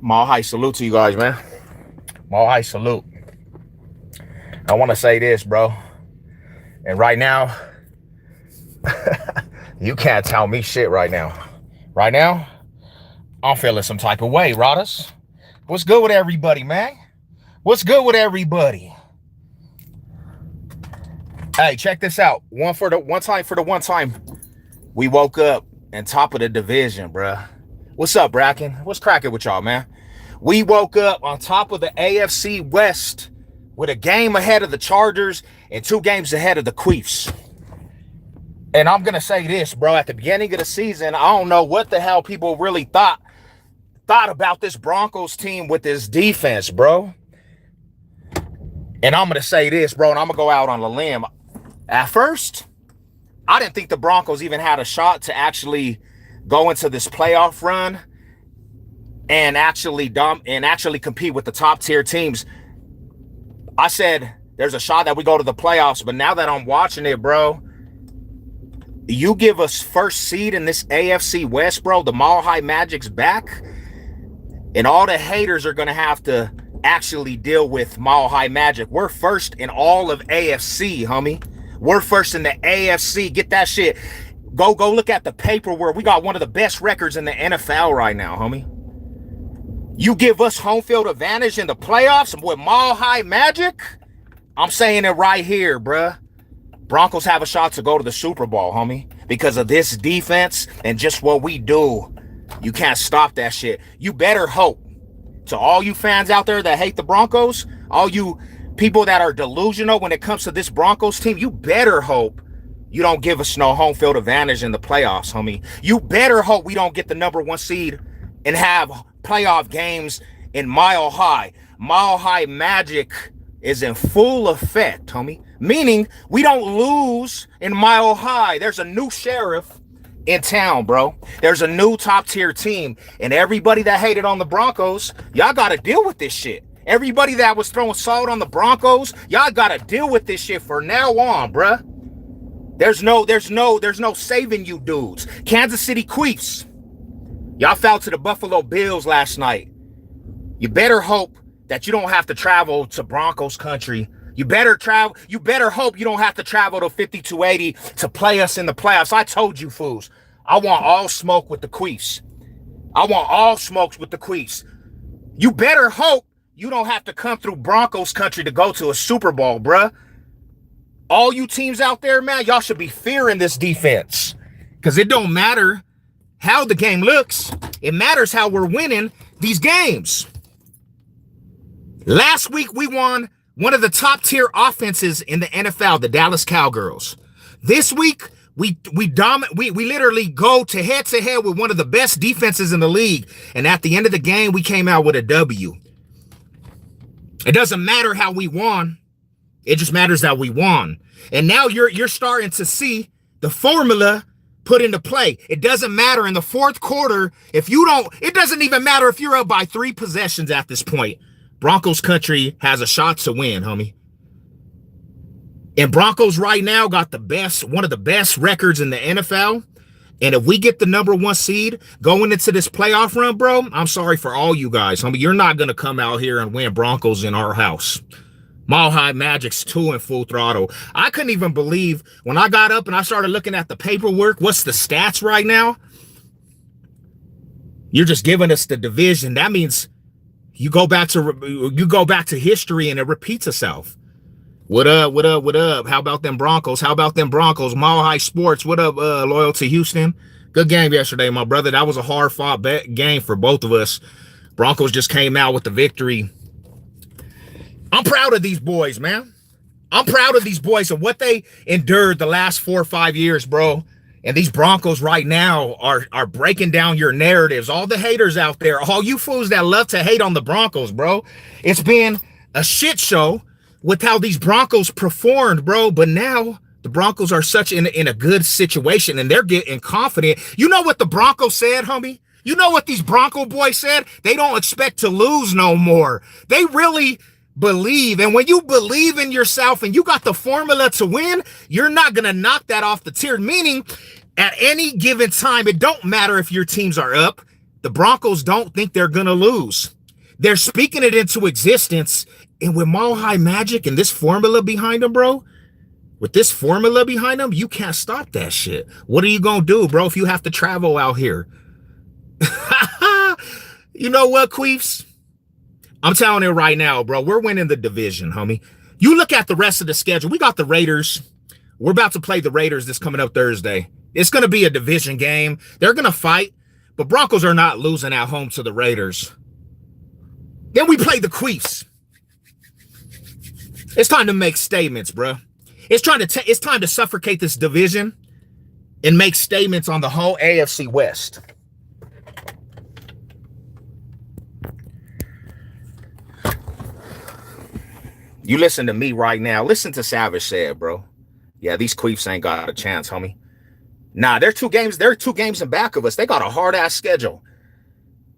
Mile high salute to you guys, man. Mile high salute. I want to say this, bro. And right now, you can't tell me shit right now. Right now, I'm feeling some type of way, Rodders. What's good with everybody, man? What's good with everybody? Hey, check this out. One time. We woke up on top of the division, bruh. What's up, Bracken? What's cracking with y'all, man? We woke up on top of the AFC West with a game ahead of the Chargers and 2 games ahead of the Chiefs. And I'm going to say this, bro. At the beginning of the season, I don't know what the hell people really thought about this Broncos team with this defense, bro. And I'm going to say this, bro, and I'm going to go out on a limb. At first, I didn't think the Broncos even had a shot to actually go into this playoff run and actually compete with the top tier teams. I said there's a shot that we go to the playoffs, but now that I'm watching it, bro, you give us first seed in this AFC West, bro, the Mile High Magic's back, and all the haters are going to have to actually deal with Mile High Magic. We're first in all of AFC, homie. We're first in the AFC. Get that shit. Go look at the paperwork. We got one of the best records in the NFL right now, homie. You give us home field advantage in the playoffs with Mile High Magic? I'm saying it right here, bruh. Broncos have a shot to go to the Super Bowl, homie. Because of this defense and just what we do. You can't stop that shit. You better hope. To all you fans out there that hate the Broncos, all you people that are delusional when it comes to this Broncos team, you better hope you don't give us no home field advantage in the playoffs, homie. You better hope we don't get the number 1 seed and have playoff games in Mile High. Mile High Magic is in full effect, homie. Meaning we don't lose in Mile High. There's a new sheriff in town, bro. There's a new top tier team. And everybody that hated on the Broncos, y'all got to deal with this shit. Everybody that was throwing salt on the Broncos, y'all got to deal with this shit from now on, bruh. There's no saving you dudes. Kansas City Chiefs. Y'all fell to the Buffalo Bills last night. You better hope that you don't have to travel to Broncos country. You better hope you don't have to travel to 5280 to play us in the playoffs. I told you fools. I want all smoke with the Chiefs. I want all smokes with the Chiefs. You better hope you don't have to come through Broncos country to go to a Super Bowl, bruh. All you teams out there, man, y'all should be fearing this defense. Because it don't matter how the game looks. It matters how we're winning these games. Last week, we won one of the top tier offenses in the NFL, the Dallas Cowgirls. This week, we literally go to head with one of the best defenses in the league. And at the end of the game, we came out with a W. It doesn't matter how we won. It just matters that we won. And now you're starting to see the formula put into play. It doesn't matter in the fourth quarter it doesn't even matter if you're up by 3 possessions at this point. Broncos country has a shot to win, homie. And Broncos right now got one of the best records in the NFL. And if we get the number 1 seed going into this playoff run, bro, I'm sorry for all you guys, homie. You're not going to come out here and win Broncos in our house. Mile High Magic's 2 in full throttle. I couldn't even believe when I got up and I started looking at the paperwork. What's the stats right now? You're just giving us the division. That means you go back to history and it repeats itself. What up? How about them Broncos? Mile High Sports. What up, Loyal to Houston? Good game yesterday, my brother. That was a hard-fought game for both of us. Broncos just came out with the victory. I'm proud of these boys, man. I'm proud of these boys and what they endured the last 4 or 5 years, bro. And these Broncos right now are breaking down your narratives. All the haters out there, all you fools that love to hate on the Broncos, bro. It's been a shit show with how these Broncos performed, bro. But now the Broncos are such in a good situation and they're getting confident. You know what the Broncos said, homie? You know what these Bronco boys said? They don't expect to lose no more. They really believe. And when you believe in yourself and you got the formula to win, you're not going to knock that off the tier. Meaning, at any given time, it don't matter if your teams are up The Broncos don't think they're going to lose. They're speaking it into existence. And with Mile High Magic and this formula behind them, bro, with this formula behind them, you can't stop that shit. What are you going to do, bro, if you have to travel out here? You know what, Queefs? I'm telling you right now, bro, we're winning the division, homie. You look at the rest of the schedule. We got the Raiders. We're about to play the Raiders this coming up Thursday. It's going to be a division game. They're going to fight, but Broncos are not losing at home to the Raiders. Then we play the Queefs. It's time to make statements, bro. It's time to suffocate this division and make statements on the whole AFC West. You listen to me right now. Listen to Savage said, bro. Yeah, these Queefs ain't got a chance, homie. Nah, they're two games in back of us. They got a hard-ass schedule.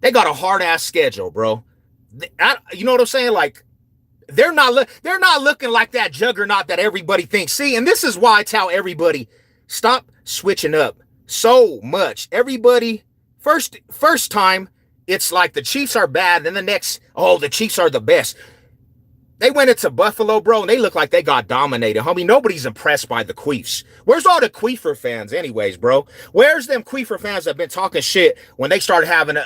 They got a hard-ass schedule, bro. You know what I'm saying? Like, they're not looking like that juggernaut that everybody thinks. See, and this is why I tell everybody, stop switching up so much. Everybody, first time, it's like the Chiefs are bad, and the next, oh, the Chiefs are the best. They went into Buffalo, bro, and they look like they got dominated, homie. Nobody's impressed by the Queefs. Where's all the Queefer fans anyways, bro? Where's them Queefer fans that been talking shit when they started having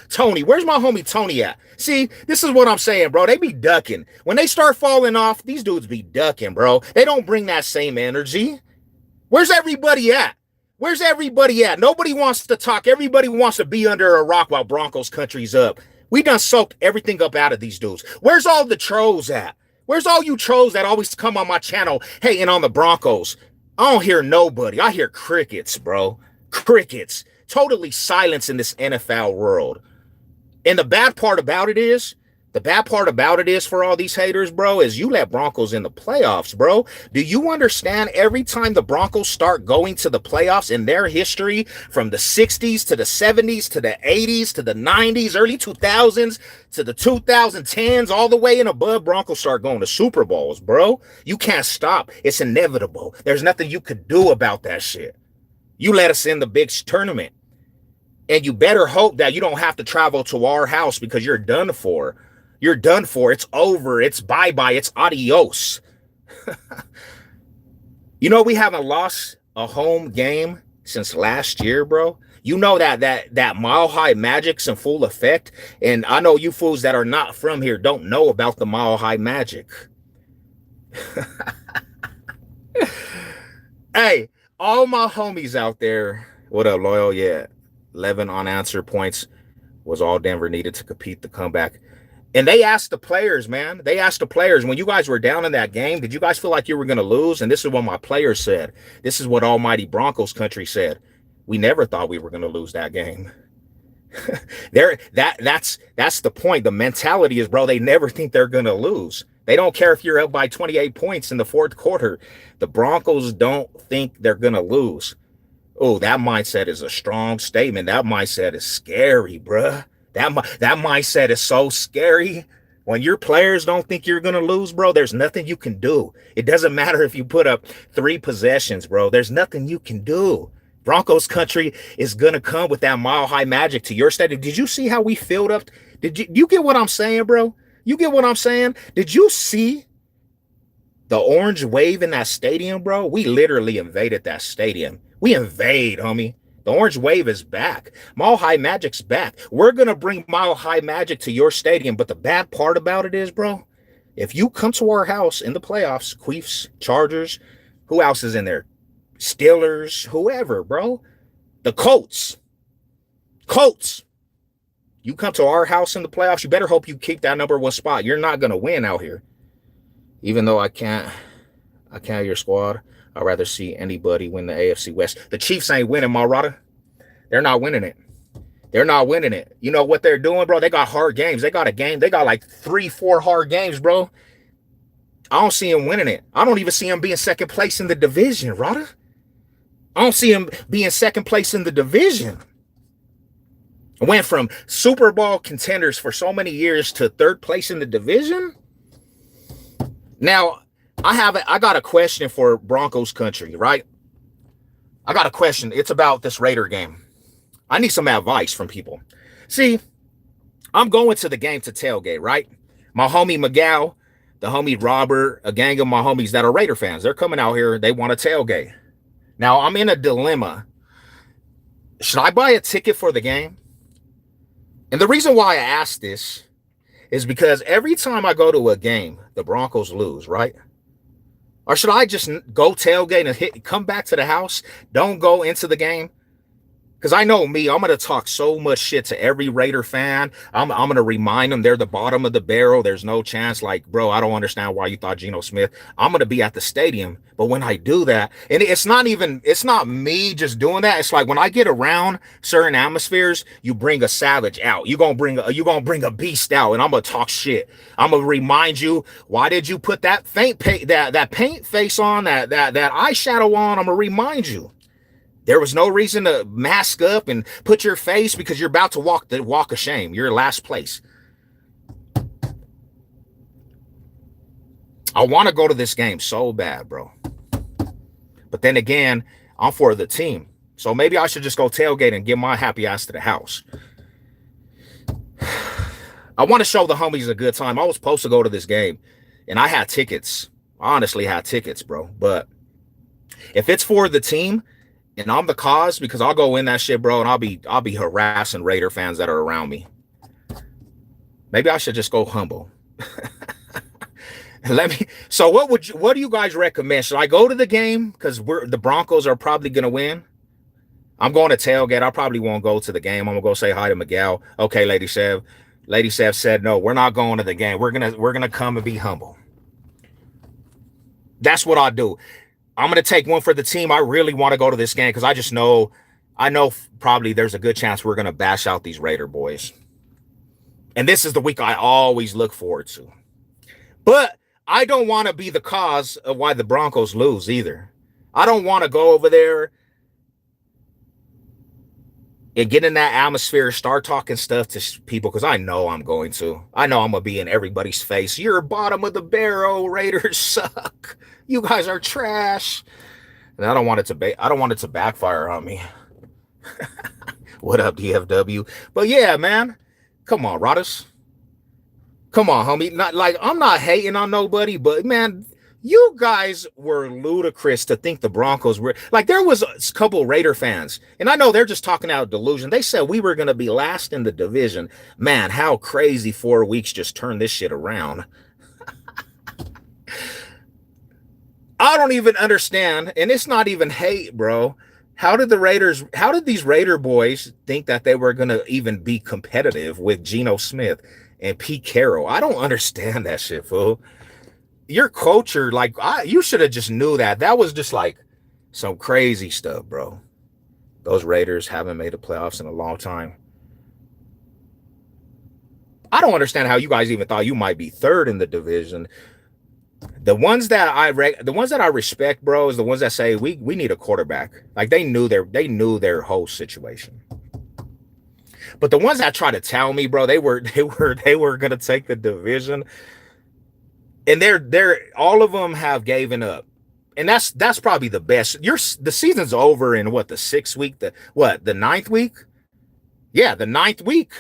Tony? Where's my homie Tony at? See, this is what I'm saying, bro. They be ducking. When they start falling off, these dudes be ducking, bro. They don't bring that same energy. Where's everybody at? Where's everybody at? Nobody wants to talk. Everybody wants to be under a rock while Broncos country's up. We done soaked everything up out of these dudes. Where's all the trolls at? Where's all you trolls that always come on my channel hating on the Broncos? I don't hear nobody. I hear crickets, bro. Crickets. Totally silence in this NFL world. And the bad part about it is for all these haters, bro, is you let Broncos in the playoffs, bro. Do you understand every time the Broncos start going to the playoffs in their history, from the 60s to the 70s to the 80s to the 90s, early 2000s to the 2010s, all the way and above, Broncos start going to Super Bowls, bro. You can't stop. It's inevitable. There's nothing you could do about that shit. You let us in the big tournament. And you better hope that you don't have to travel to our house because you're done for. You're done for. It's over. It's bye-bye. It's adios. You know, we haven't lost a home game since last year, bro. You know that Mile High Magic's in full effect. And I know you fools that are not from here don't know about the Mile High Magic. Hey, all my homies out there. What up, Loyal? Yeah. 11 unanswered points was all Denver needed to compete the comeback. And they asked the players, man. They asked the players, when you guys were down in that game, did you guys feel like you were going to lose? And this is what my players said. This is what almighty Broncos country said. We never thought we were going to lose that game. That's the point. The mentality is, bro, they never think they're going to lose. They don't care if you're up by 28 points in the fourth quarter. The Broncos don't think they're going to lose. Oh, that mindset is a strong statement. That mindset is scary, bruh. That mindset is so scary. When your players don't think you're going to lose, bro, there's nothing you can do. It doesn't matter if you put up 3 possessions, bro. There's nothing you can do. Broncos country is going to come with that Mile High Magic to your stadium. Did you see how we filled up? Did you get what I'm saying, bro? You get what I'm saying? Did you see the orange wave in that stadium, bro? We literally invaded that stadium. We invade, homie. The orange wave is back. Mile High Magic's back. We're going to bring Mile High Magic to your stadium. But the bad part about it is, bro, if you come to our house in the playoffs, Queefs, Chargers, who else is in there? Steelers, whoever, bro. The Colts. You come to our house in the playoffs, you better hope you keep that number 1 spot. You're not going to win out here. Even though I can't your squad. I'd rather see anybody win the AFC West. The Chiefs ain't winning, Marauder. They're not winning it. They're not winning it. You know what they're doing, bro? They got hard games. They got a game. They got like 3-4 hard games, bro. I don't see them winning it. I don't even see them being second place in the division, Rada. I don't see them being second place in the division. Went from Super Bowl contenders for so many years to third place in the division. Now, I got a question for Broncos country, right? I got a question. It's about this Raider game. I need some advice from people. See, I'm going to the game to tailgate, right? My homie Miguel, the homie Robert, a gang of my homies that are Raider fans, they're coming out here. They want to tailgate. Now, I'm in a dilemma. Should I buy a ticket for the game? And the reason why I ask this is because every time I go to a game, the Broncos lose, right? Or should I just go tailgate and come back to the house? Don't go into the game? Because I know me, I'm going to talk so much shit to every Raider fan. I'm going to remind them they're the bottom of the barrel. There's no chance. Like, bro, I don't understand why you thought Geno Smith. I'm going to be at the stadium. But when I do that, and it's not me just doing that. It's like when I get around certain atmospheres, you bring a savage out. You're going to bring a beast out, and I'm going to talk shit. I'm going to remind you, why did you put that paint face on, that eyeshadow on? I'm going to remind you. There was no reason to mask up and put your face because you're about to walk the walk of shame. You're last place. I want to go to this game so bad, bro. But then again, I'm for the team. So maybe I should just go tailgate and get my happy ass to the house. I want to show the homies a good time. I was supposed to go to this game, and I had tickets. I honestly had tickets, bro. But if it's for the team, and I'm the cause, because I'll go in that shit, bro, and I'll be harassing Raider fans that are around me. Maybe I should just go humble. So what do you guys recommend? Should I go to the game because the Broncos are probably gonna win? I'm going to tailgate. I probably won't go to the game. I'm gonna go say hi to Miguel. Okay, Lady Sev. Lady Sev said no, we're not going to the game. We're gonna come and be humble. That's what I'll do. I'm going to take one for the team. I really want to go to this game because I know probably there's a good chance we're going to bash out these Raider boys. And this is the week I always look forward to. But I don't want to be the cause of why the Broncos lose either. I don't want to go over there and get in that atmosphere, start talking stuff to people, because I know I'm going to. I know I'm going to be in everybody's face. You're bottom of the barrel. Raiders suck. You guys are trash. And I don't want it to backfire on me. What up, DFW? But yeah, man. Come on, Rodis. Come on, homie. I'm not hating on nobody, but man, you guys were ludicrous to think the Broncos were like, there was a couple Raider fans, and I know they're just talking out of delusion. They said we were going to be last in the division. Man, how crazy 4 weeks just turned this shit around. I don't even understand, and it's not even hate, bro. How did these Raider boys think that they were going to even be competitive with Geno Smith and Pete Carroll? I don't understand that shit, fool. Your culture, you should have just knew that. That was just like some crazy stuff, bro. Those Raiders haven't made the playoffs in a long time. I don't understand how you guys even thought you might be third in the division. The ones that I respect, bro, is the ones that say we need a quarterback. Like they knew their whole situation. But the ones that try to tell me, bro, they were gonna take the division, and they're all of them have given up, and that's probably the best. The season's over in what, the 6th week, the 9th week? Yeah, the 9th week.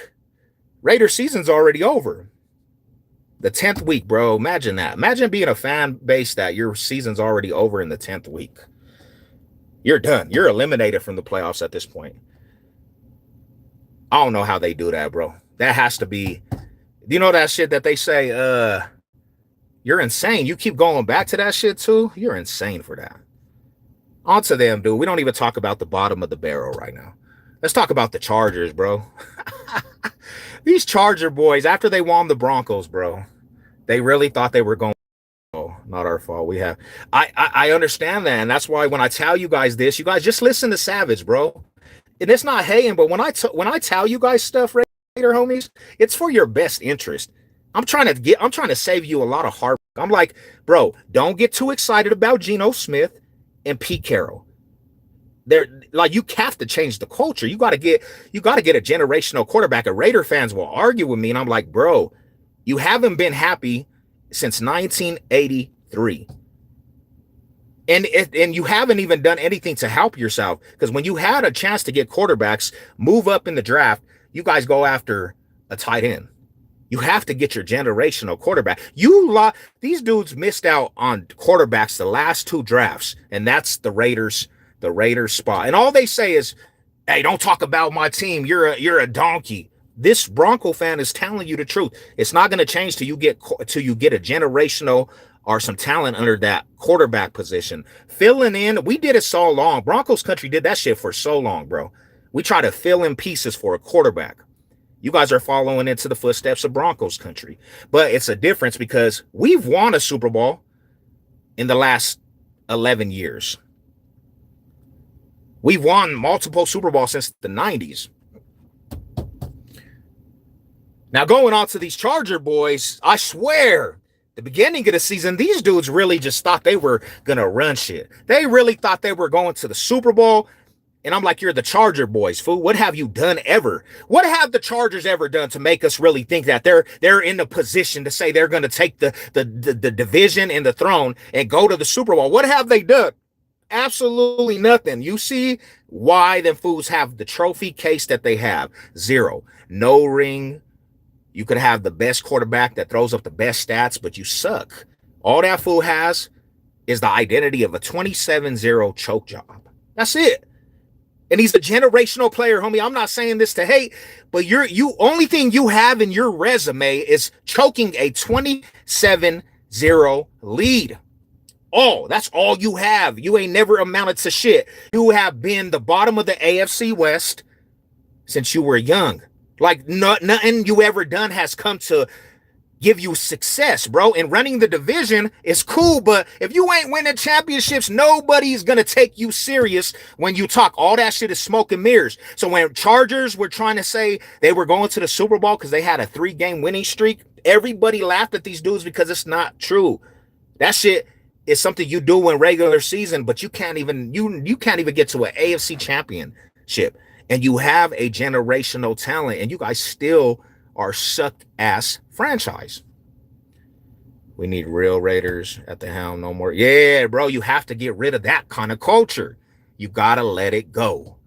Raider season's already over. The 10th week, bro. Imagine that. Imagine being a fan base that your season's already over in the 10th week. You're done. You're eliminated from the playoffs at this point. I don't know how they do that, bro. That has to be, you know that shit that they say, you're insane. You keep going back to that shit too? You're insane for that. On to them, dude. We don't even talk about the bottom of the barrel right now. Let's talk about the Chargers, bro. These Charger boys, after they won the Broncos, bro, they really thought they were going. Oh, not our fault. We have. I understand that, and that's why when I tell you guys this, you guys just listen to Savage, bro. And it's not hating, but when I tell you guys stuff, Raider homies, it's for your best interest. I'm trying to save you a lot of heart. I'm like, bro, don't get too excited about Geno Smith and Pete Carroll. They're like, you have to change the culture. You got to get a generational quarterback. And Raider fans will argue with me, and I'm like, bro, you haven't been happy since 1983. And you haven't even done anything to help yourself, because when you had a chance to get quarterbacks, move up in the draft, you guys go after a tight end. You have to get your generational quarterback. These dudes missed out on quarterbacks the last two drafts, and that's the Raiders spot. And all they say is, "Hey, don't talk about my team. You're a donkey." This Bronco fan is telling you the truth. It's not going to change till you get a generational or some talent under that quarterback position. Filling in, we did it so long. Broncos country did that shit for so long, bro. We try to fill in pieces for a quarterback. You guys are following into the footsteps of Broncos country. But it's a difference because we've won a Super Bowl in the last 11 years. We've won multiple Super Bowls since the 90s. Now, going on to these Charger boys, I swear, the beginning of the season, these dudes really just thought they were going to run shit. They really thought they were going to the Super Bowl. And I'm like, you're the Charger boys, fool. What have you done ever? What have the Chargers ever done to make us really think that they're in the position to say they're going to take the division and the throne and go to the Super Bowl? What have they done? Absolutely nothing. You see why them fools have the trophy case that they have. Zero. No ring. You could have the best quarterback that throws up the best stats, but you suck. All that fool has is the identity of a 27-0 choke job. That's it. And he's a generational player, homie. I'm not saying this to hate, but you only thing you have in your resume is choking a 27-0 lead. Oh, that's all you have. You ain't never amounted to shit. You have been the bottom of the AFC West since you were young. Like nothing you ever done has come to give you success, bro. And running the division is cool, but if you ain't winning championships, nobody's gonna take you serious when you talk. All that shit is smoke and mirrors. So when Chargers were trying to say they were going to the Super Bowl because they had a 3-game winning streak, everybody laughed at these dudes because it's not true. That shit is something you do in regular season, but you can't even get to an AFC championship. And you have a generational talent, and you guys still are sucked ass franchise. We need real Raiders at the helm, no more. Yeah, bro, you have to get rid of that kind of culture. You gotta let it go.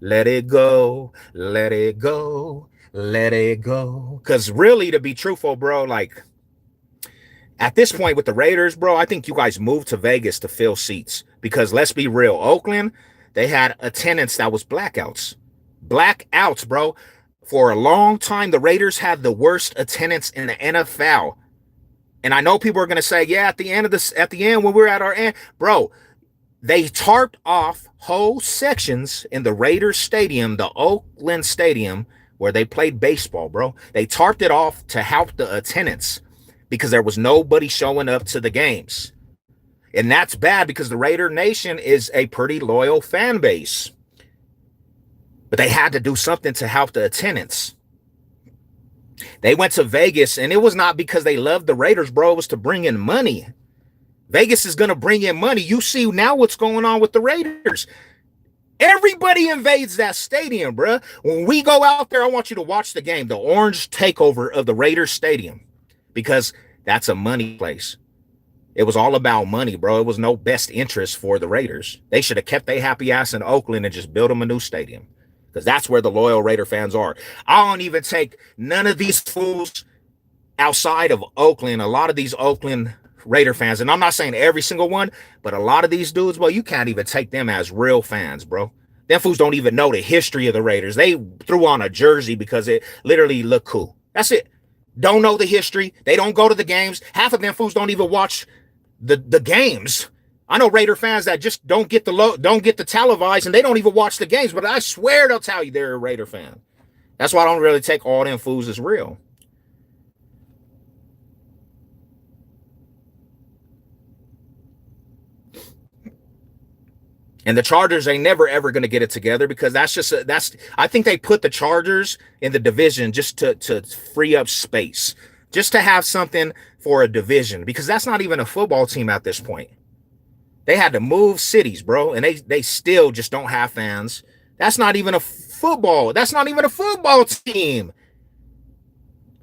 Let it go. Let it go. Let it go. Because really, to be truthful, bro, like at this point with the Raiders, bro, I think you guys moved to Vegas to fill seats. Because let's be real, Oakland, they had attendance that was blackouts. Blackouts, bro. For a long time, the Raiders had the worst attendance in the NFL. And I know people are going to say, yeah, at the end when we're at our end, bro, they tarped off whole sections in the Raiders stadium, the Oakland stadium, where they played baseball, bro. They tarped it off to help the attendance because there was nobody showing up to the games. And that's bad because the Raider Nation is a pretty loyal fan base. But they had to do something to help the attendance. They went to Vegas, and it was not because they loved the Raiders, bro. It was to bring in money. Vegas is going to bring in money. You see now what's going on with the Raiders. Everybody invades that stadium, bro. When we go out there, I want you to watch the game, the orange takeover of the Raiders stadium, because that's a money place. It was all about money, bro. It was no best interest for the Raiders. They should have kept their happy ass in Oakland and just built them a new stadium. Because that's where the loyal Raider fans are. I don't even take none of these fools outside of Oakland. A lot of these Oakland Raider fans, and I'm not saying every single one, but a lot of these dudes, well, you can't even take them as real fans, bro. Them fools don't even know the history of the Raiders. They threw on a jersey because it literally looked cool. That's it. Don't know the history. They don't go to the games. Half of them fools don't even watch the games. I know Raider fans that just don't get the televised, and they don't even watch the games, but I swear they'll tell you they're a Raider fan. That's why I don't really take all them fools as real. And the Chargers ain't never ever going to get it together because I think they put the Chargers in the division just to free up space, just to have something for a division, because that's not even a football team at this point. They had to move cities, bro, and they still just don't have fans. That's not even a football team.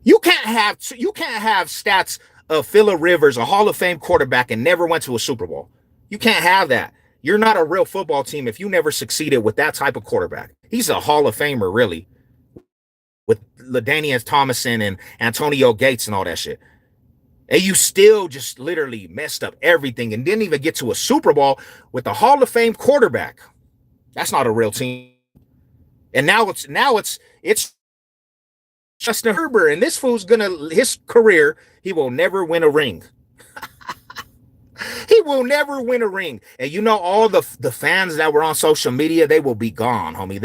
You can't have stats of Phillip Rivers, a Hall of Fame quarterback, and never went to a Super Bowl. You can't have that. You're not a real football team if you never succeeded with that type of quarterback. He's a Hall of Famer, really. with LaDainian Thomason and Antonio Gates and all that shit. And you still just literally messed up everything and didn't even get to a Super Bowl with a Hall of Fame quarterback. That's not a real team. And now it's Justin Herbert, and this fool's his career, he will never win a ring. He will never win a ring. And you know, all the fans that were on social media, they will be gone, homie.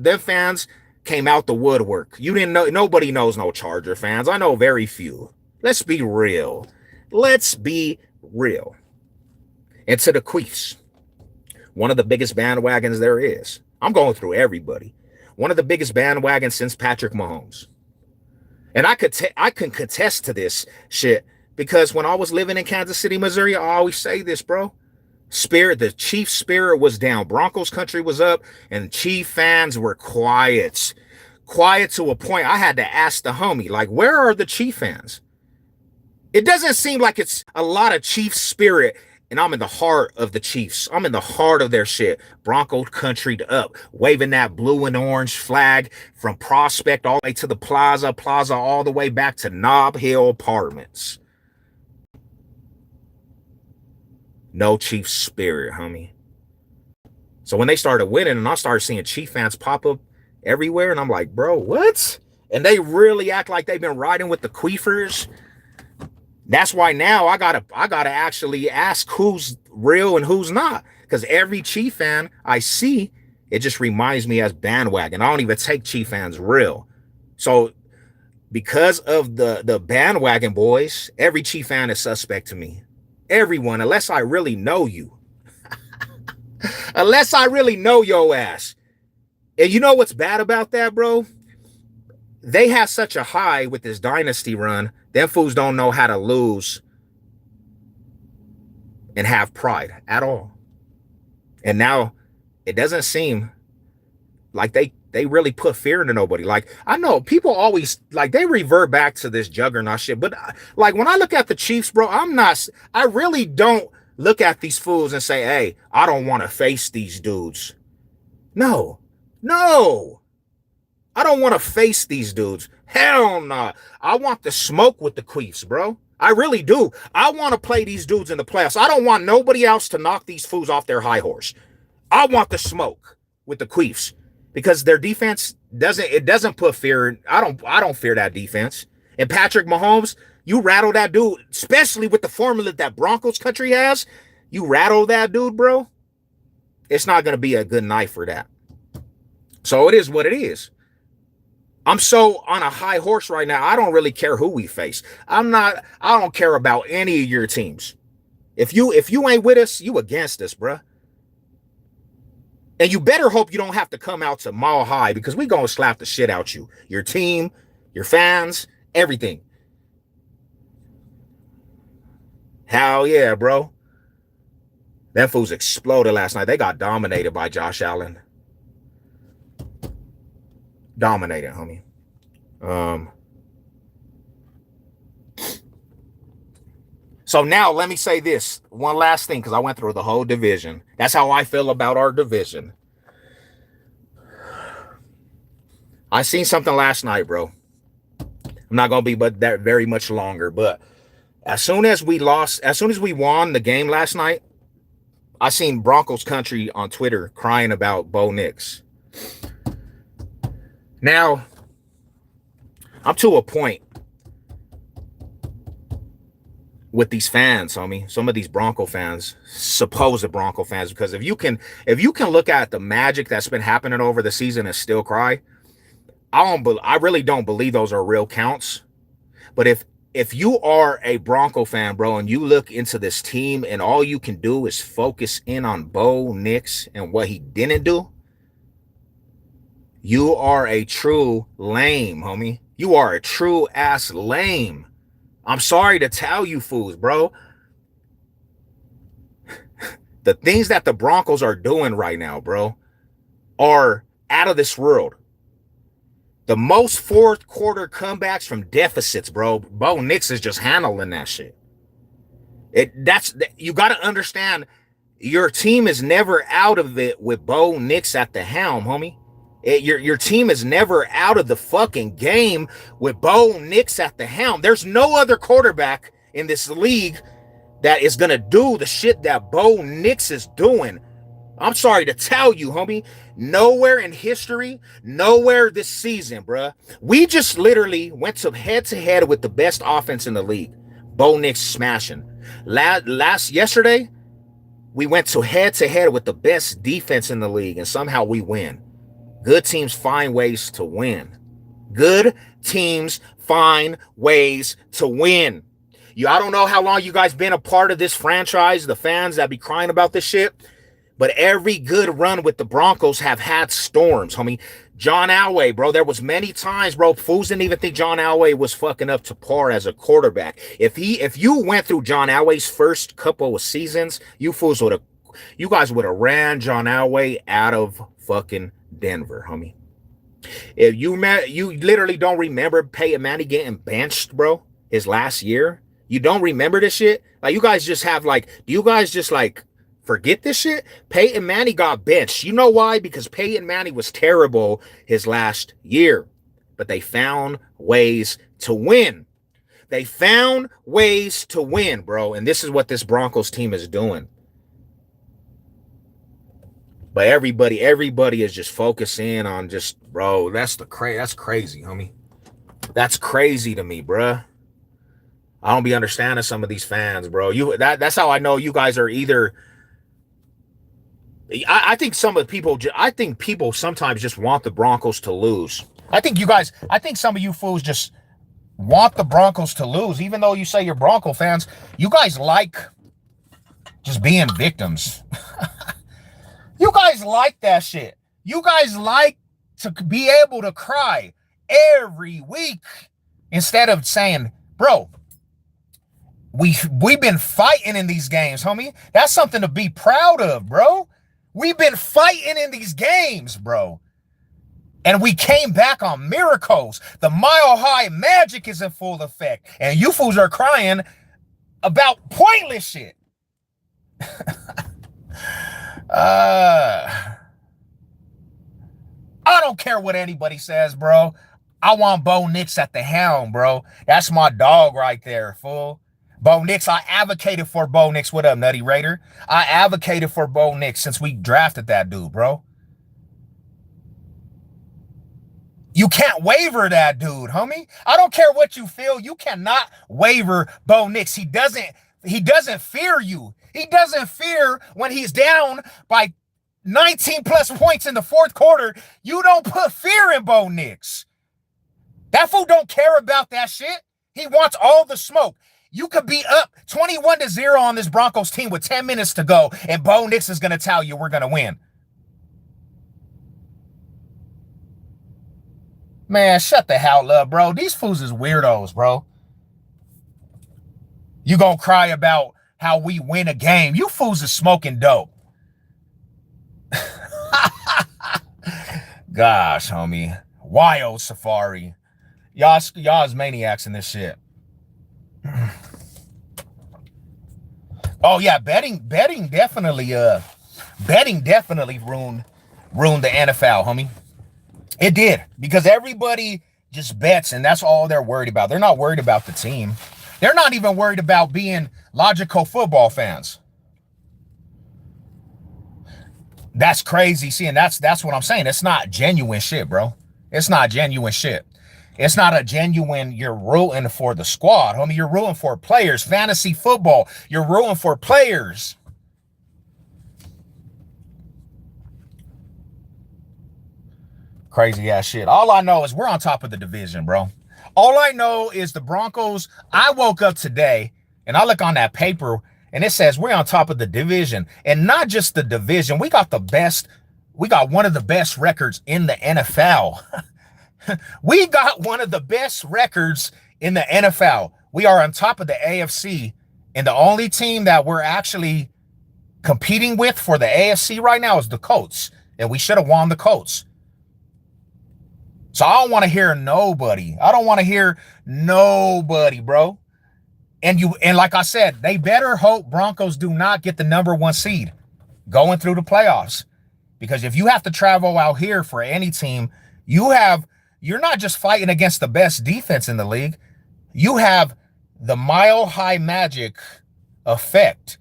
Their fans came out the woodwork. You didn't know, nobody knows no Charger fans. I know very few. Let's be real. Let's be real. And to the Queefs, one of the biggest bandwagons there is. I'm going through everybody. One of the biggest bandwagons since Patrick Mahomes. And I can contest to this shit because when I was living in Kansas City, Missouri, I always say this, bro. The Chiefs spirit was down. Broncos country was up, and Chief fans were quiet. Quiet to a point I had to ask the homie, like, where are the Chief fans? It doesn't seem like it's a lot of Chiefs spirit, and I'm in the heart of the Chiefs. I'm in the heart of their shit. Bronco country up, waving that blue and orange flag from Prospect all the way to the Plaza all the way back to Nob Hill Apartments. No Chiefs spirit, homie. So when they started winning and I started seeing Chief fans pop up everywhere, and I'm like, bro, what? And they really act like they've been riding with the Queefers. That's why now I gotta actually ask who's real and who's not. Because every Chief fan I see, it just reminds me as bandwagon. I don't even take Chief fans real. So because of the bandwagon boys, every Chief fan is suspect to me. Everyone, unless I really know you. Unless I really know your ass. And you know what's bad about that, bro? They have such a high with this dynasty run. Them fools don't know how to lose and have pride at all. And now it doesn't seem like they really put fear into nobody. Like, I know people always, like, they revert back to this juggernaut shit. But, like, when I look at the Chiefs, bro, I really don't look at these fools and say, hey, I don't want to face these dudes. No. I don't want to face these dudes. Hell nah. I want the smoke with the Queefs, bro. I really do. I want to play these dudes in the playoffs. I don't want nobody else to knock these fools off their high horse. I want the smoke with the Queefs because their defense doesn't put fear. I don't fear that defense. And Patrick Mahomes, you rattle that dude, especially with the formula that Broncos country has. You rattle that dude, bro. It's not going to be a good night for that. So it is what it is. I'm so on a high horse right now. I don't really care who we face. I don't care about any of your teams. If you ain't with us, you against us, bruh. And you better hope you don't have to come out to Mile High because we gonna slap the shit out you. Your team, your fans, everything. Hell yeah, bro. Them fools exploded last night. They got dominated by Josh Allen. Dominated, homie. So now let me say this one last thing because I went through the whole division. That's how I feel about our division. I seen something last night, bro. I'm not gonna be but that very much longer, but as soon as we won the game last night, I seen Broncos country on Twitter crying about Bo Nix. Now, I'm to a point with these fans, homie. Some of these Bronco fans, supposed Bronco fans, because if you can look at the magic that's been happening over the season and still cry, I really don't believe those are real counts. But if you are a Bronco fan, bro, and you look into this team and all you can do is focus in on Bo Nix and what he didn't do, you are a true lame, homie. You are a true ass lame. I'm sorry to tell you fools, bro. The things that the Broncos are doing right now, bro, are out of this world. The most fourth quarter comebacks from deficits, bro. Bo Nix is just handling that shit. You got to understand, your team is never out of it with Bo Nix at the helm, homie. Your team is never out of the fucking game with Bo Nix at the helm. There's no other quarterback in this league that is going to do the shit that Bo Nix is doing. I'm sorry to tell you, homie. Nowhere in history, nowhere this season, bruh. We just literally went to head with the best offense in the league. Bo Nix smashing. Yesterday, we went to head with the best defense in the league, and somehow we win. Good teams find ways to win. Good teams find ways to win. I don't know how long you guys been a part of this franchise, the fans that be crying about this shit. But every good run with the Broncos have had storms, homie. John Elway, bro, there was many times, bro, fools didn't even think John Elway was fucking up to par as a quarterback. If you went through John Elway's first couple of seasons, you guys would have ran John Elway out of fucking Denver, homie. If you literally don't remember Peyton Manning getting benched, bro, his last year. You don't remember this shit? Like, you guys just have do you guys just forget this shit? Peyton Manning got benched. You know why? Because Peyton Manning was terrible his last year. But they found ways to win. They found ways to win, bro. And this is what this Broncos team is doing. But everybody is just focusing on just, bro, that's crazy, homie. That's crazy to me, bruh. I don't be understanding some of these fans, bro. That's how I know you guys are either. I think people sometimes just want the Broncos to lose. I think some of you fools just want the Broncos to lose, even though you say you're Bronco fans. You guys like just being victims. You guys like that shit. You guys like to be able to cry every week instead of saying, bro, we've been fighting in these games, homie. That's something to be proud of, bro. We've been fighting in these games, bro. And we came back on miracles. The mile-high magic is in full effect. And you fools are crying about pointless shit. I don't care what anybody says, bro. I want Bo Nix at the helm, bro. That's my dog right there, fool. Bo Nix, I advocated for Bo Nix. What up, Nutty Raider? I advocated for Bo Nix since we drafted that dude, bro. You can't waiver that dude, homie. I don't care what you feel. You cannot waiver Bo Nix. He doesn't fear you. He doesn't fear when he's down by 19 plus points in the fourth quarter. You don't put fear in Bo Nix. That fool don't care about that shit. He wants all the smoke. You could be up 21-0 on this Broncos team with 10 minutes to go, and Bo Nix is going to tell you we're going to win. Man, shut the hell up, bro. These fools is weirdos, bro. You gonna cry about how we win a game. You fools is smoking dope. Gosh, homie. Wild Safari. Y'all's maniacs in this shit. Oh yeah, betting definitely ruined the NFL, homie. It did, because everybody just bets, and that's all they're worried about. They're not worried about the team. They're not even worried about being logical football fans. That's crazy. See, and that's what I'm saying. It's not genuine shit, bro. It's not genuine shit. It's not a genuine, you're rooting for the squad, homie. You're rooting for players. Fantasy football, you're rooting for players. Crazy ass shit. All I know is we're on top of the division, bro. All I know is the Broncos. I woke up today and I look on that paper and it says we're on top of the division. And not just the division. We got one of the best records in the NFL. We got one of the best records in the NFL. We are on top of the AFC. And the only team that we're actually competing with for the AFC right now is the Colts. And we should have won the Colts. So I don't want to hear nobody. I don't want to hear nobody, bro. And like I said, they better hope Broncos do not get the number 1 seed going through the playoffs. Because if you have to travel out here for any team, you're not just fighting against the best defense in the league. You have the Mile High Magic effect.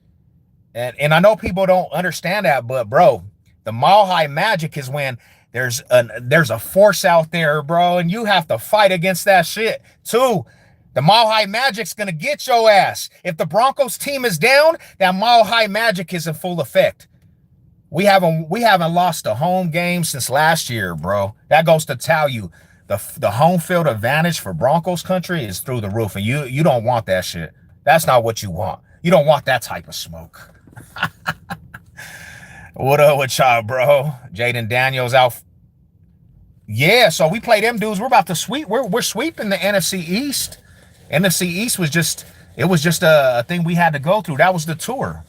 And I know people don't understand that, but bro, the Mile High Magic is when there's a force out there, bro, and you have to fight against that shit. Two, the Mile High Magic's gonna get your ass. If the Broncos team is down, that Mile High Magic is in full effect. We haven't lost a home game since last year, bro. That goes to tell you the home field advantage for Broncos country is through the roof, and you don't want that shit. That's not what you want. You don't want that type of smoke. What up with y'all, bro? Jaden Daniels out. Yeah, so we play them dudes. We're about to sweep. We're sweeping the NFC East. NFC East was just a thing we had to go through. That was the tour.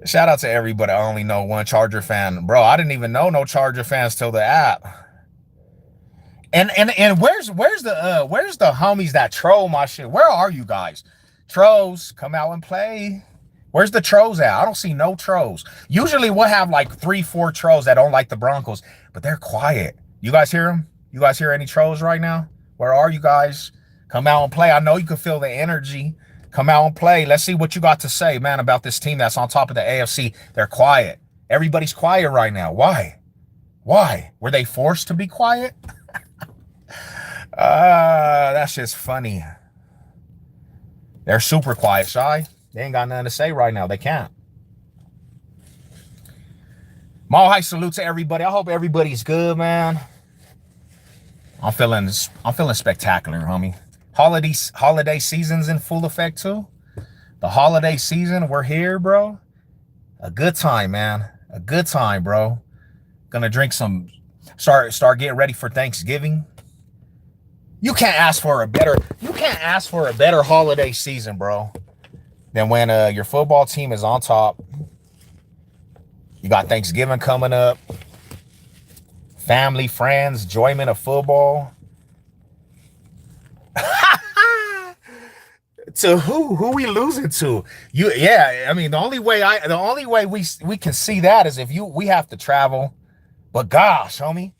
Shout out to everybody. I only know one Charger fan. Bro, I didn't even know no Charger fans till the app. And where's the homies that troll my shit? Where are you guys? Trolls, come out and play. Where's the trolls at? I don't see no trolls. Usually we'll have like 3-4 trolls that don't like the Broncos, but they're quiet. You guys hear them? You guys hear any trolls right now? Where are you guys? Come out and play. I know you can feel the energy. Come out and play. Let's see what you got to say, man, about this team that's on top of the AFC. They're quiet. Everybody's quiet right now. Why? Why? Were they forced to be quiet? That's just funny. They're super quiet, Shy. They ain't got nothing to say right now. They can't. Mile High salute to everybody. I hope everybody's good, man. I'm feeling spectacular, homie. Holiday season's in full effect too. The holiday season, we're here, bro. A good time, man. A good time, bro. Gonna drink some. Start getting ready for Thanksgiving. You can't ask for a better holiday season, bro, than when your football team is on top. You got Thanksgiving coming up. Family, friends, enjoyment of football. To who we losing to? I mean, the only way we can see that is if we have to travel. But gosh, homie,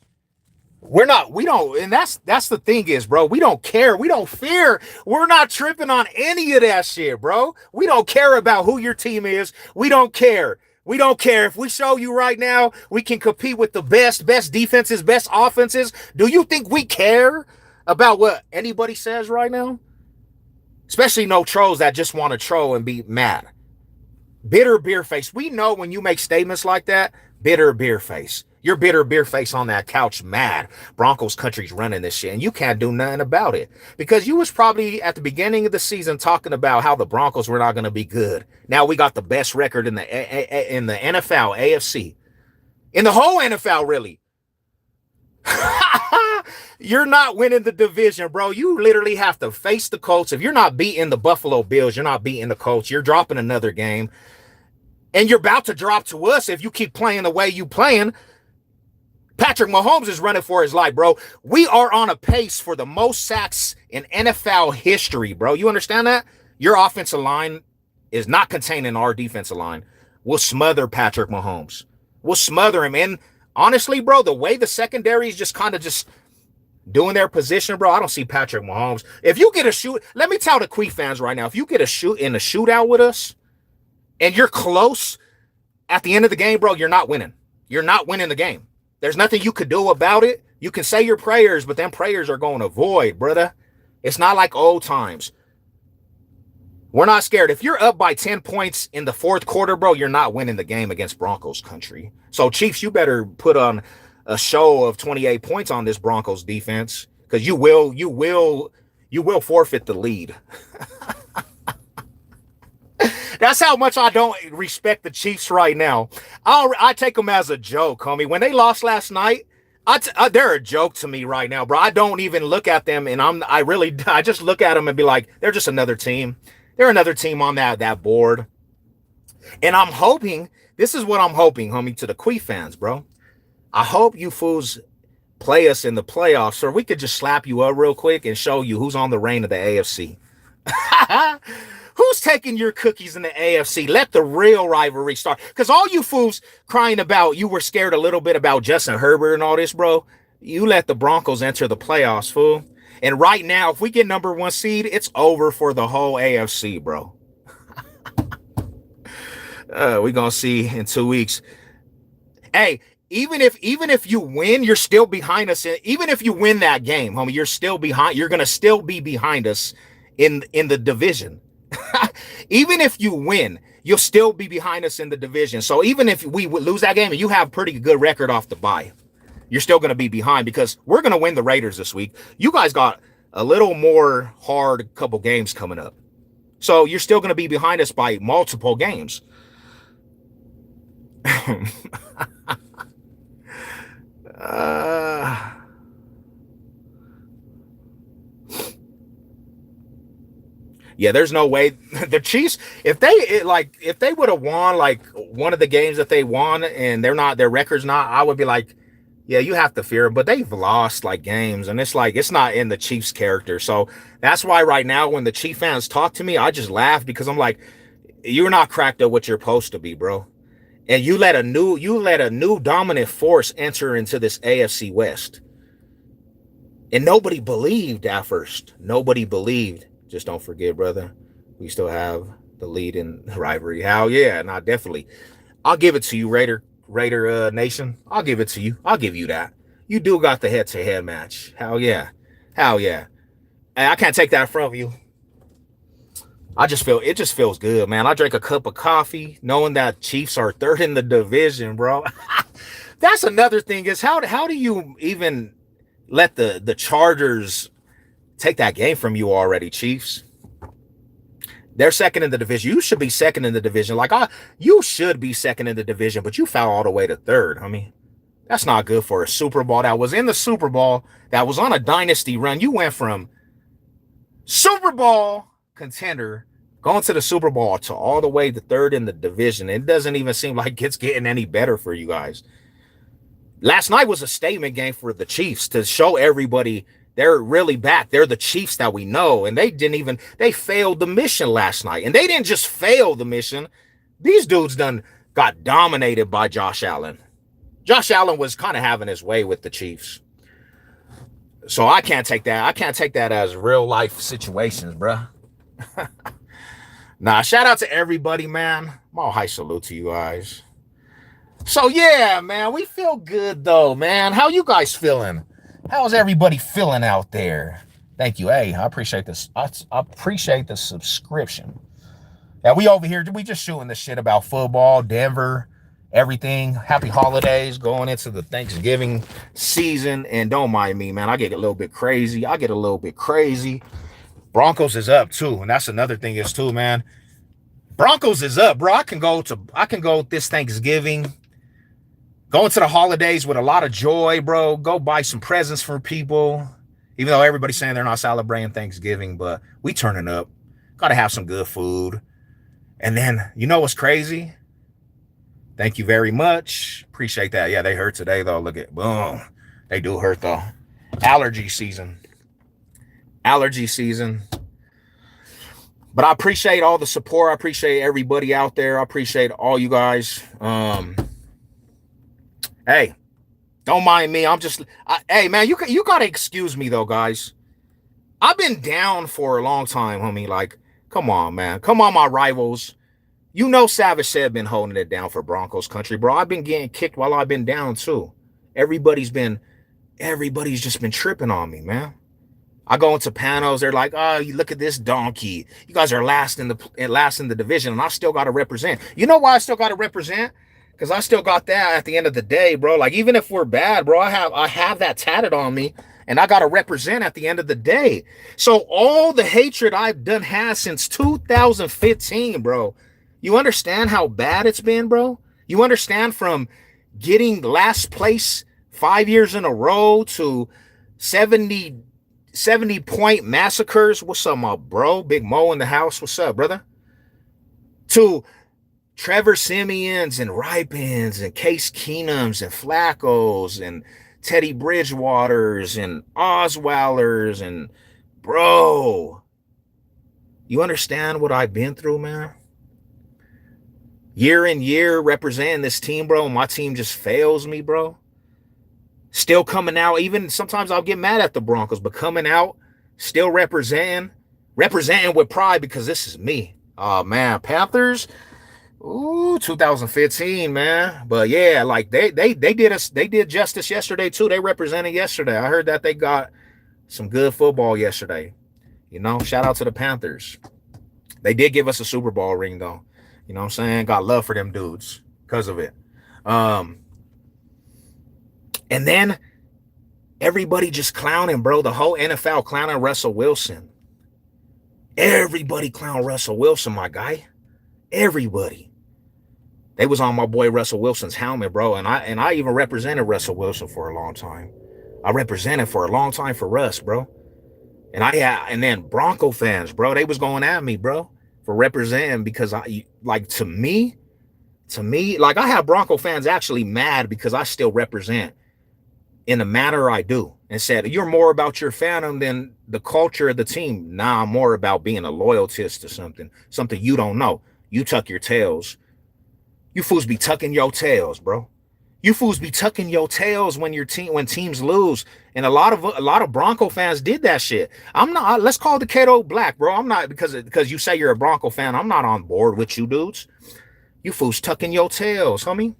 we don't, and that's the thing is, bro, we don't care. We don't fear. We're not tripping on any of that shit, bro. We don't care about who your team is. We don't care. We don't care. If we show you right now, we can compete with the best defenses, best offenses. Do you think we care about what anybody says right now? Especially no trolls that just want to troll and be mad. Bitter beer face. We know when you make statements like that, bitter beer face. You're bitter beer face on that couch mad. Broncos country's running this shit, and you can't do nothing about it. Because you was probably at the beginning of the season talking about how the Broncos were not going to be good. Now we got the best record in the NFL, AFC. In the whole NFL, really. You're not winning the division, bro. You literally have to face the Colts. If you're not beating the Buffalo Bills, you're not beating the Colts. You're dropping another game. And you're about to drop to us if you keep playing the way you playing. Patrick Mahomes is running for his life, bro. We are on a pace for the most sacks in NFL history, bro. You understand that? Your offensive line is not containing our defensive line. We'll smother Patrick Mahomes. We'll smother him. And honestly, bro, the way the secondary is just kind of just doing their position, bro, I don't see Patrick Mahomes. If you get a shoot, let me tell the Quee fans right now, if you get a shoot in a shootout with us and you're close at the end of the game, bro, you're not winning. You're not winning the game. There's nothing you could do about it. You can say your prayers, but them prayers are going to void, brother. It's not like old times. We're not scared. If you're up by 10 points in the fourth quarter, bro, you're not winning the game against Broncos country. So, Chiefs, you better put on a show of 28 points on this Broncos defense because you will forfeit the lead. That's how much I don't respect the Chiefs right now. I take them as a joke, homie. When they lost last night, they're a joke to me right now, bro. I don't even look at them, and I just look at them and be like, they're just another team. They're another team on that board. And I'm hoping, this is what I'm hoping, homie, to the Quee fans, bro. I hope you fools play us in the playoffs so we could just slap you up real quick and show you who's on the reign of the AFC. Who's taking your cookies in the AFC? Let the real rivalry start. Because all you fools crying about, you were scared a little bit about Justin Herbert and all this, bro. You let the Broncos enter the playoffs, fool. And right now, if we get number 1 seed, it's over for the whole AFC, bro. We're going to see in 2 weeks. Hey, even if you win, you're still behind us. Even if you win that game, homie, you're still behind. You're going to still be behind us in the division. Even if you win, you'll still be behind us in the division. So even if we would lose that game and you have pretty good record off the bye, you're still going to be behind because we're going to win the Raiders this week. You guys got a little more hard couple games coming up. So you're still going to be behind us by multiple games. Yeah, there's no way the Chiefs, if they would have won like one of the games that they won and their record's not, I would be like, yeah, you have to fear them. But they've lost like games, and it's like it's not in the Chiefs' character. So that's why right now when the Chief fans talk to me, I just laugh because I'm like, you're not cracked up what you're supposed to be, bro. And you let a new dominant force enter into this AFC West. And nobody believed at first. Nobody believed. Just don't forget, brother, we still have the lead in rivalry. Hell yeah, not definitely. I'll give it to you, Raider Nation. I'll give it to you. I'll give you that. You do got the head-to-head match. Hell yeah. Hell yeah. And I can't take that from you. It just feels good, man. I drank a cup of coffee knowing that Chiefs are third in the division, bro. That's another thing is how do you even let the Chargers take that game from you already, Chiefs? They're second in the division. You should be second in the division. You should be second in the division, but you fell all the way to third. I mean, that's not good for a Super Bowl that was in the Super Bowl, that was on a dynasty run. You went from Super Bowl contender going to the Super Bowl to all the way to third in the division. It doesn't even seem like it's getting any better for you guys. Last night was a statement game for the Chiefs to show everybody they're really back. They're the Chiefs that we know. And they failed the mission last night. And they didn't just fail the mission. These dudes got dominated by Josh Allen. Josh Allen was kind of having his way with the Chiefs. So I can't take that. I can't take that as real life situations, bruh. Nah, shout out to everybody, man. All high salute to you guys. So yeah, man, we feel good though, man. How you guys feeling? How's everybody feeling out there? Thank you. Hey, I appreciate this. I appreciate the subscription. Yeah, we over here, we just shooting the shit about football, Denver, everything. Happy holidays going into the Thanksgiving season. And don't mind me, man. I get a little bit crazy. Broncos is up too. And that's another thing is too, man. Broncos is up, bro. I can go this Thanksgiving, go into the holidays with a lot of joy, bro. Go buy some presents for people. Even though everybody's saying they're not celebrating Thanksgiving, but we turning up. Gotta have some good food. And then, you know what's crazy? Thank you very much. Appreciate that. Yeah, they hurt today, though. Look at, boom. They do hurt, though. Allergy season. But I appreciate all the support. I appreciate everybody out there. I appreciate all you guys. Hey, don't mind me. Hey, man, you got to excuse me, though, guys. I've been down for a long time, homie. Like, come on, man. Come on, my rivals. You know Savage said been holding it down for Broncos country, bro. I've been getting kicked while I've been down, too. Everybody's just been tripping on me, man. I go into panels, they're like, oh, you look at this donkey. You guys are last in the division, and I still got to represent. You know why I still got to represent? Because I still got that at the end of the day, bro. Like, even if we're bad, bro, I have that tatted on me, and I got to represent at the end of the day. So all the hatred I've done has since 2015, bro. You understand how bad it's been, bro? You understand from getting last place 5 years in a row to 70-point massacres. What's up, my bro? Big Mo in the house. What's up, brother? To Trevor Siemians and Ripens and Case Keenums and Flaccos and Teddy Bridgewaters and Osweilers and bro. You understand what I've been through, man? Year in year representing this team, bro. My team just fails me, bro. Still coming out. Even sometimes I'll get mad at the Broncos, but coming out, still representing with pride because this is me. Oh man, Panthers. Ooh, 2015, man. But yeah, like they did justice yesterday too. They represented yesterday. I heard that they got some good football yesterday. You know, shout out to the Panthers. They did give us a Super Bowl ring though. You know what I'm saying? Got love for them dudes because of it. And then everybody just clowning, bro. The whole NFL clowning Russell Wilson. Everybody clown Russell Wilson, my guy. Everybody. They was on my boy Russell Wilson's helmet, bro. And I even represented Russell Wilson for a long time. I represented for a long time for Russ, bro. And then Bronco fans, bro, they was going at me, bro, for representing because to me, like I have Bronco fans actually mad because I still represent in the manner I do and said, you're more about your fandom than the culture of the team. Nah, I'm more about being a loyalist to something you don't know. You tuck your tails. You fools be tucking your tails, bro. You fools be tucking your tails when teams lose. And a lot of Bronco fans did that shit. Let's call the Cato black, bro. I'm not because you say you're a Bronco fan. I'm not on board with you dudes. You fools tucking your tails, homie.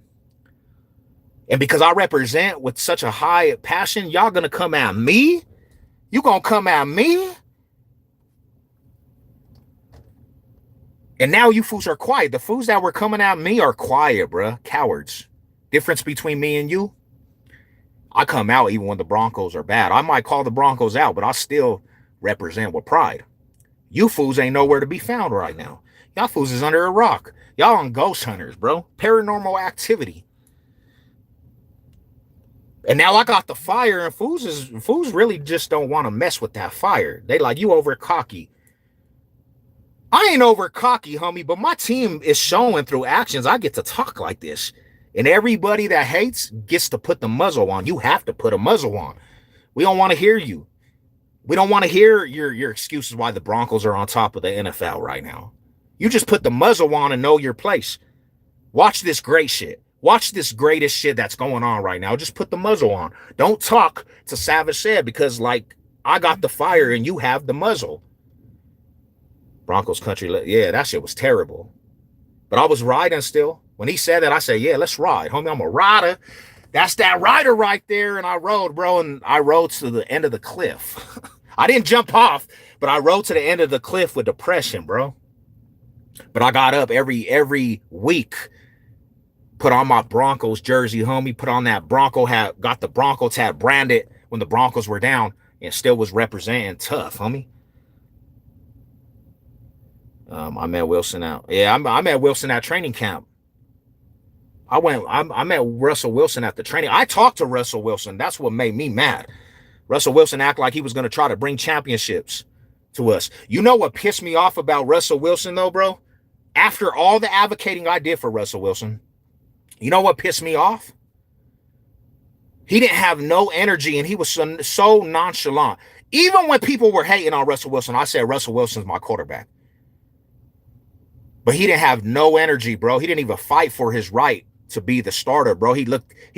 And because I represent with such a high passion, y'all gonna come at me? You gonna come at me? And now you fools are quiet. The fools that were coming at me are quiet, bro. Cowards. Difference between me and you? I come out even when the Broncos are bad. I might call the Broncos out, but I still represent with pride. You fools ain't nowhere to be found right now. Y'all fools is under a rock. Y'all on ghost hunters, bro. Paranormal activity. And now I got the fire, and fools really just don't want to mess with that fire. They like, you over cocky. I ain't over cocky, homie, but my team is showing through actions. I get to talk like this. And everybody that hates gets to put the muzzle on. You have to put a muzzle on. We don't want to hear you. We don't want to hear your excuses why the Broncos are on top of the NFL right now. You just put the muzzle on and know your place. Watch this great shit. Watch this greatest shit that's going on right now. Just put the muzzle on. Don't talk to Savage Said because, like, I got the fire and you have the muzzle. Broncos country, yeah, that shit was terrible. But I was riding still. When he said that, I said, yeah, let's ride. Homie, I'm a rider. That's that rider right there. And I rode, bro, and I rode to the end of the cliff. I didn't jump off, but I rode to the end of the cliff with depression, bro. But I got up every week, put on my Broncos jersey, homie, put on that Bronco hat, got the Broncos hat branded when the Broncos were down and still was representing tough, homie. I met Wilson out. Yeah, I met Wilson at training camp. I met Russell Wilson at the training. I talked to Russell Wilson. That's what made me mad. Russell Wilson act like he was going to try to bring championships to us. You know what pissed me off about Russell Wilson, though, bro? After all the advocating I did for Russell Wilson, you know what pissed me off? He didn't have no energy, and he was so nonchalant. Even when people were hating on Russell Wilson, I said Russell Wilson's my quarterback. But he didn't have no energy, bro. He didn't even fight for his right to be the starter, bro. He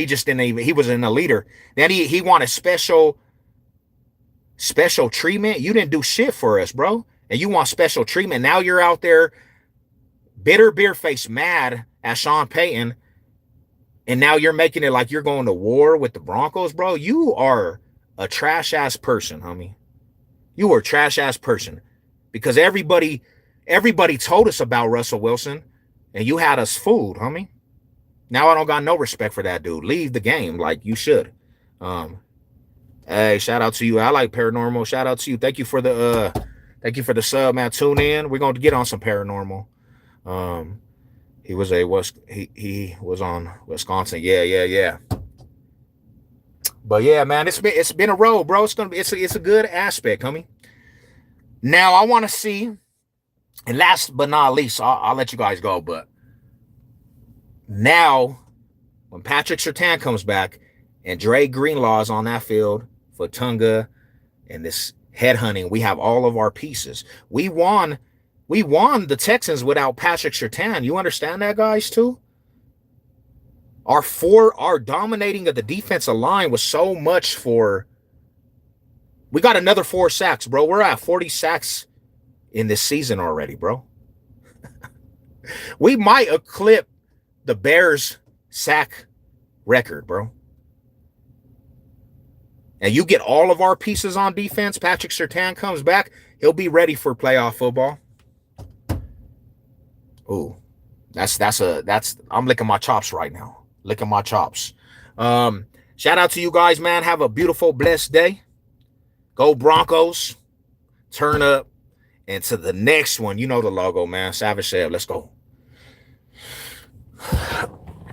just didn't even, he wasn't a leader. Then he wanted special treatment. You didn't do shit for us, bro. And you want special treatment. Now you're out there bitter, beer-faced, mad at Sean Payton. And now you're making it like you're going to war with the Broncos, bro. You are a trash-ass person, homie. You are a trash-ass person. Because everybody told us about Russell Wilson, and you had us fooled, homie. Now I don't got no respect for that dude. Leave the game like you should. Hey, shout out to you. I like Paranormal. Shout out to you. Thank you for the sub, man. Tune in. We're going to get on some Paranormal. He was on Wisconsin. Yeah. But yeah, man, it's been a road, bro. It's a good aspect, homie. Now I want to see. And last but not least, I'll let you guys go. But now, when Patrick Surtain comes back and Dre Greenlaw is on that field for Tunga and this headhunting, we have all of our pieces. We won We won the Texans without Patrick Surtain. You understand that, guys, too? Our dominating of the defensive line was so much for. We got another 4 sacks, bro. We're at 40 sacks in this season already, bro. We might eclipse the Bears sack record, bro. And you get all of our pieces on defense. Patrick Surtain comes back. He'll be ready for playoff football. Ooh, that's I'm licking my chops right now. Licking my chops. Shout out to you guys, man. Have a beautiful, blessed day. Go Broncos. Turn up. And to the next one, you know the logo, man. Savage Seb. Let's go.